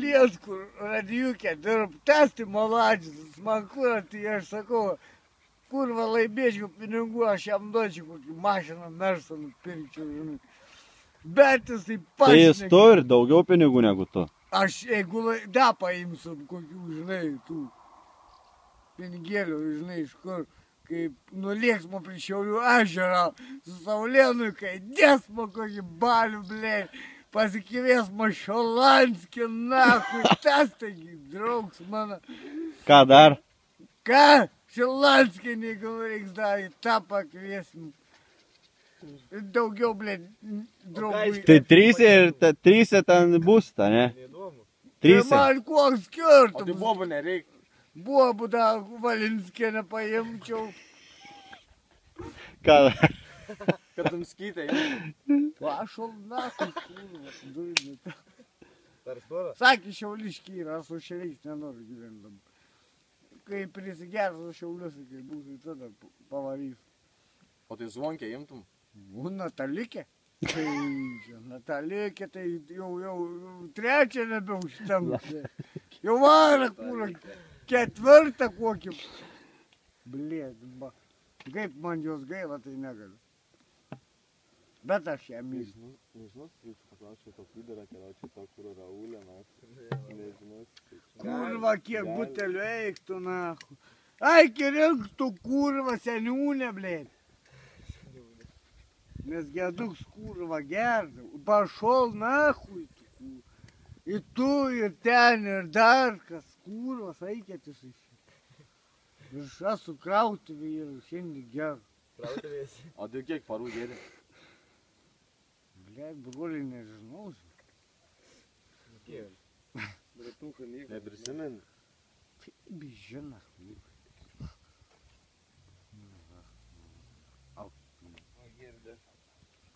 Liet, kur radijuke dirb, tas tai maladžis, man kur, tai aš sakau, kurva laimėčiau pinigų, aš jam duočiau kokį mašiną Mersą nupirkčiau, žinai. Bet jis tai pats. Tai jis turi daugiau pinigų negu tu. Aš jeigu da paimsiu kokių, žinai, tų pinigėlių, žinai, iš kur, kaip nulėksmo prie Šiaulių ežerą, su Saulėnu, kai dėsmo kokį balių, blė, pasikivės Mašolanskį, nahui, tas taigi, draugs mano. Ką dar? Ką? Šilanskį, jeigu reiks dar į tą pakviesim. Daugiau, blė, draugų. Tai tryse ten bus, ta, ne? Tryse. Tai man koks skirtumas. O tai bobų nereikia. Bobų da Valinskienę paimčiau. Ką? Kad skytai. Pašal, nahui, kurva, durni. Dar stora? Sakė, Šiauliškiai yra, su Šiauliais nenoriu gyvendam. Kai prisigers su Šiaulius, kai būsiu, tada pavarys. O tai Zvonkė imtum? O Natalikė? Tai Natalikė, tai jau trečią nebeužtenka. Jau varą kūrą, ketvirtą kokį. Blėd, kaip man jos gaila, tai negaliu. Bet aš ją myliu. Nežinau, jūs paklausiu to lyderio, keliaučiau to, kur Raulė, nežinau. Kurva, kiek butelių eiktų, nahu. Ai, rinktų kurva seniūnė, blėd. Nes geduks kurva gerda. Pašol, nahui. Ir tu, ir ten, ir dar kas. Kurvas, eikėtis iš. Ir aš su krautuvė ir šiandien geru. Krautuvės. O tai kiek parų geri? Blėd, broliai, nežinau. Kiek? Neprisimeni. Tai bižina.